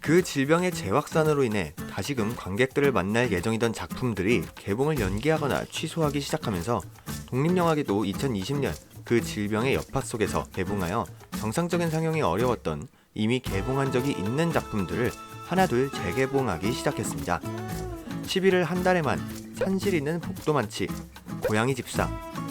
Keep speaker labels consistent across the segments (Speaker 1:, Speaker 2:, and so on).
Speaker 1: 그 질병의 재확산으로 인해 다시금 관객들을 만날 예정이던 작품들이 개봉을 연기하거나 취소하기 시작하면서 독립영화계도 2020년 그 질병의 여파 속에서 개봉하여 정상적인 상영이 어려웠던 이미 개봉한 적이 있는 작품들을 하나둘 재개봉하기 시작했습니다. 11월 한 달에만 산시리는 복도 만치, 고양이 집사,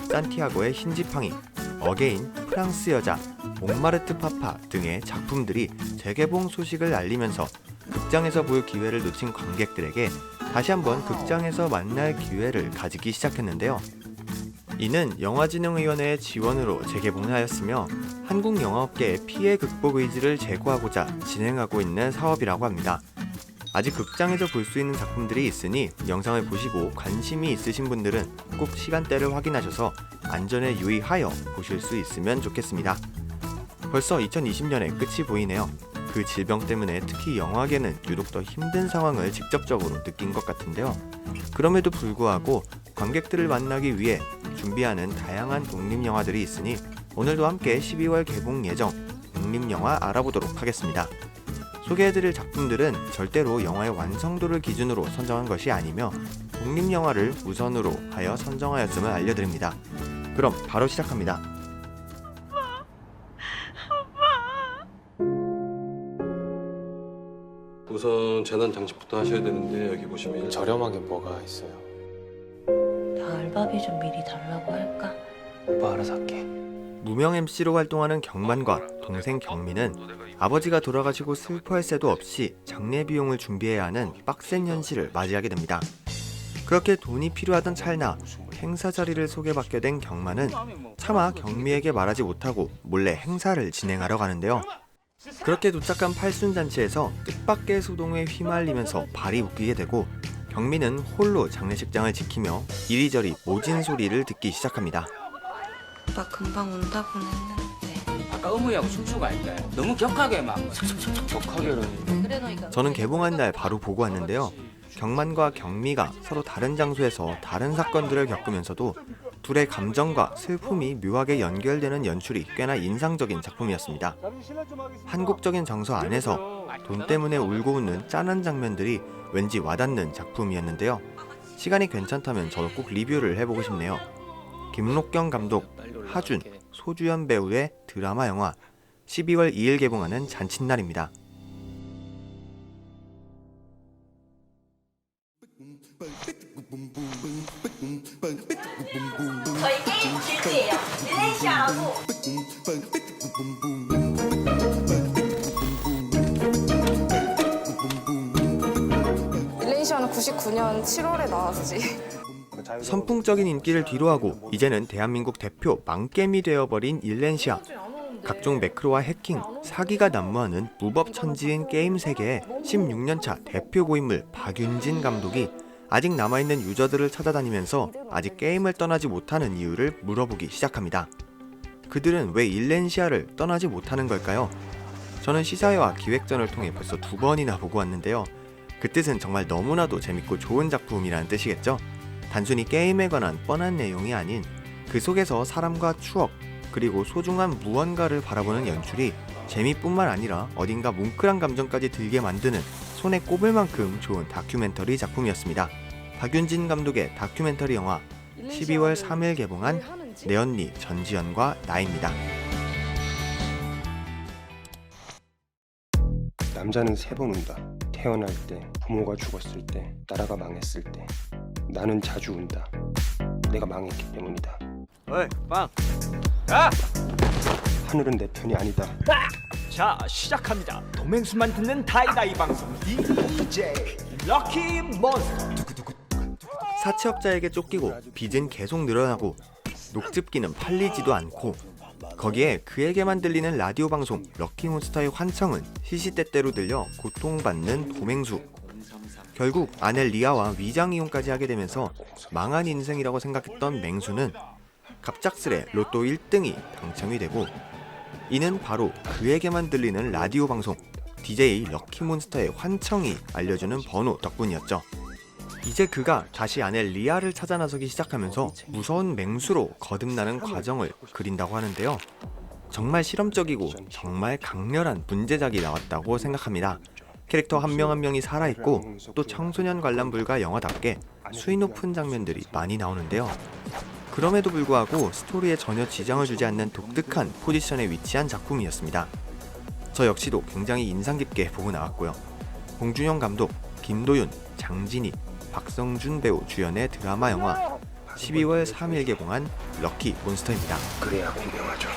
Speaker 1: 산티아고의 흰지팡이, 어게인, 프랑스 여자, 몽마르트 파파 등의 작품들이 재개봉 소식을 알리면서 극장에서 볼 기회를 놓친 관객들에게 다시 한번 극장에서 만날 기회를 가지기 시작했는데요. 이는 영화진흥위원회의 지원으로 재개봉하였으며 한국 영화업계의 피해 극복 의지를 제고하고자 진행하고 있는 사업이라고 합니다. 아직 극장에서 볼 수 있는 작품들이 있으니 영상을 보시고 관심이 있으신 분들은 꼭 시간대를 확인하셔서 안전에 유의하여 보실 수 있으면 좋겠습니다. 벌써 2020년의 끝이 보이네요. 그 질병 때문에 특히 영화계는 유독 더 힘든 상황을 직접적으로 느낀 것 같은데요. 그럼에도 불구하고 관객들을 만나기 위해 준비하는 다양한 독립영화들이 있으니 오늘도 함께 12월 개봉 예정 독립영화 알아보도록 하겠습니다. 소개해드릴 작품들은 절대로 영화의 완성도를 기준으로 선정한 것이 아니며 독립영화를 우선으로 하여 선정하였음을 알려드립니다. 그럼 바로 시작합니다.
Speaker 2: 우선 재단 장식부터 하셔야 되는데 여기 보시면
Speaker 3: 저렴하게 뭐가 있어요?
Speaker 4: 나 알바비 좀 미리 달라고 할까?
Speaker 3: 오빠 알아서 할게.
Speaker 1: 무명 MC로 활동하는 경만과 동생 경민은 아버지가 돌아가시고 슬퍼할 새도 없이 장례 비용을 준비해야 하는 빡센 현실을 맞이하게 됩니다. 그렇게 돈이 필요하던 찰나 행사 자리를 소개받게 된 경만은 차마 경미에게 말하지 못하고 몰래 행사를 진행하러 가는데요. 그렇게 도착한 팔순잔치에서 뜻밖의 소동에 휘말리면서 발이 웃기게 되고 경민은 홀로 장례식장을 지키며 이리저리 모진 소리를 듣기 시작합니다.
Speaker 4: 나 금방 온다고는 했는데.
Speaker 5: 아까 어머니하고 춤추고 하니까 너무 격하게 막
Speaker 3: 격하게는.
Speaker 1: 저는 개봉한 날 바로 보고 왔는데요. 경만과 경미가 서로 다른 장소에서 다른 사건들을 겪으면서도 둘의 감정과 슬픔이 묘하게 연결되는 연출이 꽤나 인상적인 작품이었습니다. 한국적인 정서 안에서 돈 때문에 울고 웃는 짠한 장면들이 왠지 와닿는 작품이었는데요. 시간이 괜찮다면 저도 꼭 리뷰를 해보고 싶네요. 김록경 감독, 하준, 소주연 배우의 드라마 영화 12월 2일 개봉하는 잔칫날입니다.
Speaker 6: 저희 게임 길드예요. 릴레이시아라고.
Speaker 7: 릴레이시아는 99년 7월에 나왔지.
Speaker 1: 선풍적인 인기를 뒤로하고 이제는 대한민국 대표 망겜이 되어버린 일렌시아. 각종 매크로와 해킹, 사기가 난무하는 무법천지인 게임 세계의 16년차 대표 고인물 박윤진 감독이 아직 남아있는 유저들을 찾아다니면서 아직 게임을 떠나지 못하는 이유를 물어보기 시작합니다. 그들은 왜 일렌시아를 떠나지 못하는 걸까요? 저는 시사회와 기획전을 통해 벌써 2번이나 보고 왔는데요. 그 뜻은 정말 너무나도 재밌고 좋은 작품이라는 뜻이겠죠? 단순히 게임에 관한 뻔한 내용이 아닌 그 속에서 사람과 추억 그리고 소중한 무언가를 바라보는 연출이 재미뿐만 아니라 어딘가 뭉클한 감정까지 들게 만드는 손에 꼽을 만큼 좋은 다큐멘터리 작품이었습니다. 박윤진 감독의 다큐멘터리 영화 12월 3일 개봉한 내 언니 전지현과 나입니다.
Speaker 8: 남자는 3번 운다. 태어날 때, 부모가 죽었을 때, 나라가 망했을 때. 나는 자주 운다. 내가 망했기 때문이다.
Speaker 9: 어이, 빵! 야!
Speaker 8: 하늘은 내 편이 아니다.
Speaker 9: 자, 시작합니다. 도맹수만 듣는 다이다이 방송 DJ 럭키 몬스터.
Speaker 1: 사채업자에게 쫓기고 빚은 계속 늘어나고 녹즙기는 팔리지도 않고 거기에 그에게만 들리는 라디오 방송 럭키몬스터의 환청은 시시때때로 들려 고통받는 도맹수. 결국 아내 리아와 위장이혼까지 하게 되면서 망한 인생이라고 생각했던 맹수는 갑작스레 로또 1등이 당첨이 되고 이는 바로 그에게만 들리는 라디오 방송 DJ 럭키몬스터의 환청이 알려주는 번호 덕분이었죠. 이제 그가 다시 아내 리아를 찾아 나서기 시작하면서 무서운 맹수로 거듭나는 과정을 그린다고 하는데요. 정말 실험적이고 정말 강렬한 문제작이 나왔다고 생각합니다. 캐릭터 한 명 한 명이 살아있고 또 청소년 관람 불가 영화답게 수위 높은 장면들이 많이 나오는데요. 그럼에도 불구하고 스토리에 전혀 지장을 주지 않는 독특한 포지션에 위치한 작품이었습니다. 저 역시도 굉장히 인상 깊게 보고 나왔고요. 봉준영 감독, 김도윤, 장진희, 박성준 배우 주연의 드라마 영화 12월 3일 개봉한 럭키 몬스터입니다.
Speaker 8: 그래야 공평하죠.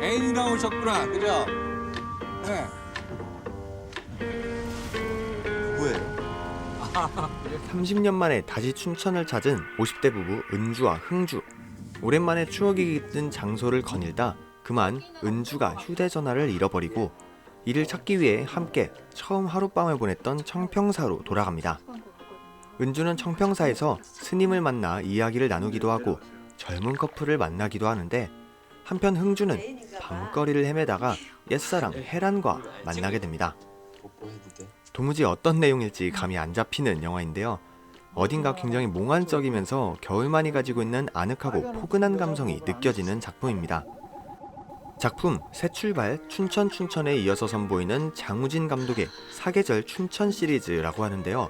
Speaker 5: 애인이 나오셨구나, 그죠? 네.
Speaker 1: 30년 만에 다시 춘천을 찾은 50대 부부 은주와 흥주. 오랜만에 추억이 깃든 장소를 거닐다 그만 은주가 휴대전화를 잃어버리고 이를 찾기 위해 함께 처음 하룻밤을 보냈던 청평사로 돌아갑니다. 은주는 청평사에서 스님을 만나 이야기를 나누기도 하고 젊은 커플을 만나기도 하는데 한편 흥주는 밤거리를 헤매다가 옛사랑 혜란과 만나게 됩니다. 도무지 어떤 내용일지 감이 안 잡히는 영화인데요. 어딘가 굉장히 몽환적이면서 겨울만이 가지고 있는 아늑하고 포근한 감성이 느껴지는 작품입니다. 작품 새 출발 춘천에 이어서 선보이는 장우진 감독의 사계절 춘천 시리즈라고 하는데요.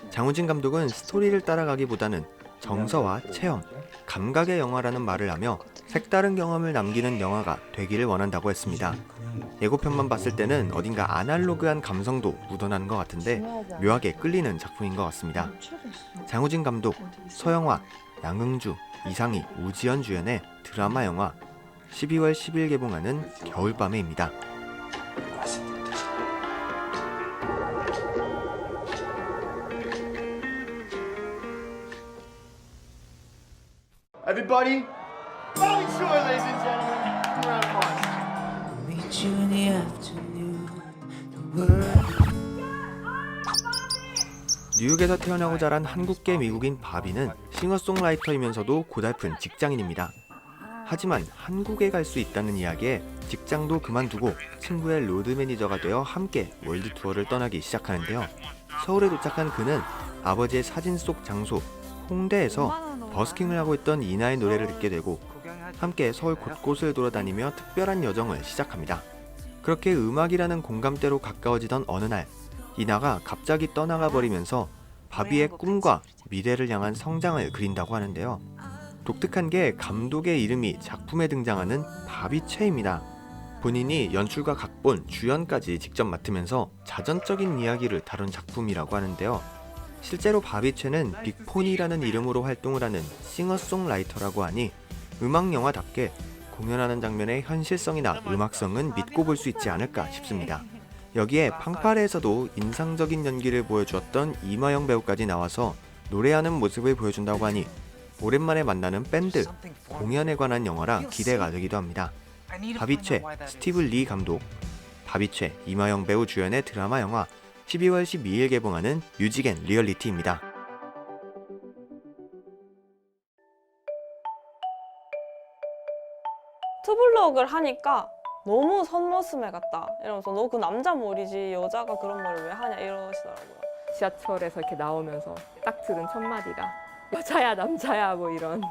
Speaker 1: 장우진 감독은 스토리를 따라가기보다는 정서와 체험, 감각의 영화라는 말을 하며 색다른 경험을 남기는 영화가 되기를 원한다고 했습니다. 예고편만 봤을 때는 어딘가 아날로그한 감성도 묻어나는 것 같은데 묘하게 끌리는 작품인 것 같습니다. 장우진 감독, 서영화, 양흥주, 이상희, 우지연 주연의 드라마 영화 12월 10일 개봉하는 겨울밤에입니다.
Speaker 10: Everybody, Bobby Shore, ladies and gentlemen. Come around, come on.
Speaker 11: Meet you in the afternoon. The world.
Speaker 1: 뉴욕에서 태어나고 자란 한국계 미국인 바비는 싱어송라이터이면서도 고달픈 직장인입니다. 하지만 한국에 갈 수 있다는 이야기에 직장도 그만두고 친구의 로드 매니저가 되어 함께 월드 투어를 떠나기 시작하는데요. 서울에 도착한 그는 아버지의 사진 속 장소 홍대에서 버스킹을 하고 있던 이나의 노래를 듣게 되고 함께 서울 곳곳을 돌아다니며 특별한 여정을 시작합니다. 그렇게 음악이라는 공감대로 가까워지던 어느 날 이나가 갑자기 떠나가 버리면서 바비의 꿈과 미래를 향한 성장을 그린다고 하는데요. 독특한 게 감독의 이름이 작품에 등장하는 바비최입니다. 본인이 연출과 각본, 주연까지 직접 맡으면서 자전적인 이야기를 다룬 작품이라고 하는데요. 실제로 바비최는 빅폰이라는 이름으로 활동을 하는 싱어송라이터라고 하니 음악영화답게 공연하는 장면의 현실성이나 음악성은 믿고 볼 수 있지 않을까 싶습니다. 여기에 팡파레에서도 인상적인 연기를 보여주었던 이마영 배우까지 나와서 노래하는 모습을 보여준다고 하니 오랜만에 만나는 밴드, 공연에 관한 영화라 기대가 되기도 합니다. 바비최, 스티브 리 감독, 바비최, 이마영 배우 주연의 드라마 영화 12월 12일 개봉하는 뮤직 앤 리얼리티입니다.
Speaker 7: 투블럭을 하니까 너무 선머스매 같다 이러면서 너 그 남자 머리지 여자가 그런 머리를 왜 하냐 이러시더라고요.
Speaker 12: 지하철에서 이렇게 나오면서 딱 들은 첫 마디가 여자야 남자야 뭐 이런.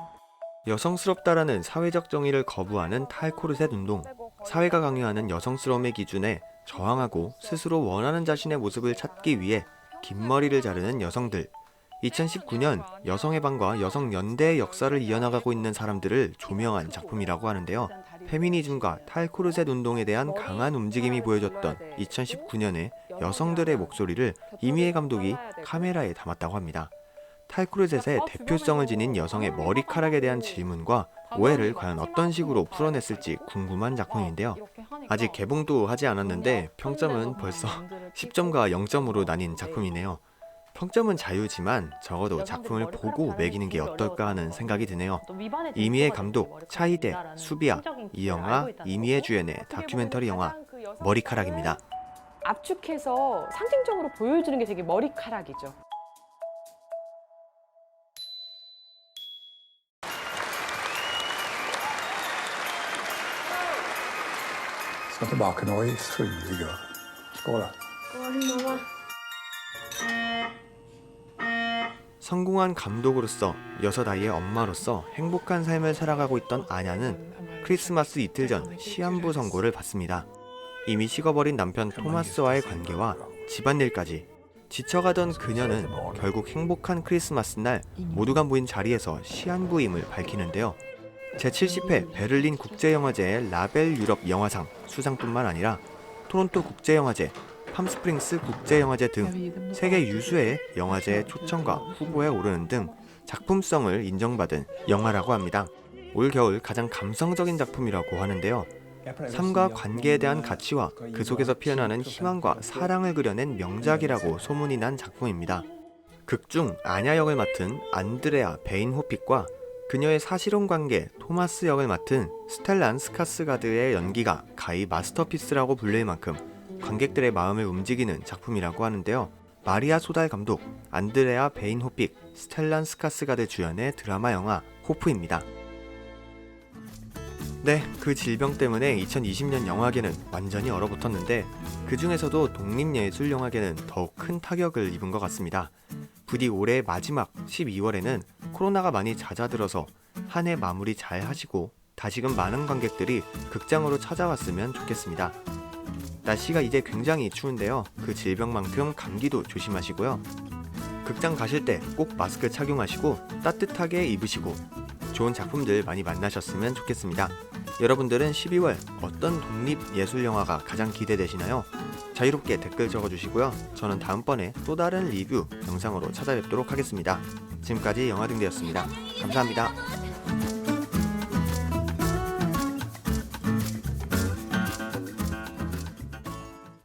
Speaker 1: 여성스럽다라는 사회적 정의를 거부하는 탈코르셋 운동, 사회가 강요하는 여성스러움의 기준에 저항하고 스스로 원하는 자신의 모습을 찾기 위해 긴 머리를 자르는 여성들. 2019년 여성해방과 여성연대의 역사를 이어나가고 있는 사람들을 조명한 작품이라고 하는데요. 페미니즘과 탈코르셋 운동에 대한 강한 움직임이 보여줬던 2019년의 여성들의 목소리를 이미애 감독이 카메라에 담았다고 합니다. 탈코르셋의 대표성을 지닌 여성의 머리카락에 대한 질문과 오해를 과연 어떤 식으로 풀어냈을지 궁금한 작품인데요. 아직 개봉도 하지 않았는데 평점은 벌써 10점과 0점으로 나뉜 작품이네요. 평점은 자유지만 적어도 작품을 보고 매기는 게 어떨까 하는 생각이 드네요. 이미애 감독, 차이대, 수비아, 이 영화 이미애 주연의 다큐멘터리 영화 머리카락입니다.
Speaker 12: 압축해서 상징적으로 보여주는 게 되게 머리카락이죠.
Speaker 13: Ska tillbaka nå i fru igår. Skål.
Speaker 1: 성공한 감독으로서 6아이의 엄마로서 행복한 삶을 살아가고 있던 아냐는 크리스마스 이틀 전 시한부 선고를 받습니다. 이미 식어버린 남편 토마스와의 관계와 집안일까지 지쳐가던 그녀는 결국 행복한 크리스마스 날 모두가 모인 자리에서 시한부임을 밝히는데요. 제70회 베를린 국제영화제의 라벨 유럽 영화상 수상뿐만 아니라 토론토 국제영화제, 팜스프링스 국제영화제 등 세계 유수의 영화제의 초청과 후보에 오르는 등 작품성을 인정받은 영화라고 합니다. 올 겨울 가장 감성적인 작품이라고 하는데요. 삶과 관계에 대한 가치와 그 속에서 피어나는 희망과 사랑을 그려낸 명작이라고 소문이 난 작품입니다. 극중 아냐 역을 맡은 안드레아 베인호픽과 그녀의 사실혼 관계 토마스 역을 맡은 스텔란 스카스가드의 연기가 가히 마스터피스라고 불릴 만큼 관객들의 마음을 움직이는 작품이라고 하는데요. 마리아 소달 감독, 안드레아 베인호픽, 스텔란 스카스가드 주연의 드라마 영화 호프입니다. 네, 그 질병 때문에 2020년 영화계는 완전히 얼어붙었는데 그 중에서도 독립예술 영화계는 더욱 큰 타격을 입은 것 같습니다. 부디 올해 마지막 12월에는 코로나가 많이 잦아들어서 한 해 마무리 잘 하시고 다시금 많은 관객들이 극장으로 찾아왔으면 좋겠습니다. 날씨가 이제 굉장히 추운데요. 그 질병만큼 감기도 조심하시고요. 극장 가실 때 꼭 마스크 착용하시고 따뜻하게 입으시고 좋은 작품들 많이 만나셨으면 좋겠습니다. 여러분들은 12월 어떤 독립예술영화가 가장 기대되시나요? 자유롭게 댓글 적어주시고요. 저는 다음번에 또 다른 리뷰 영상으로 찾아뵙도록 하겠습니다. 지금까지 영화등대였습니다. 감사합니다.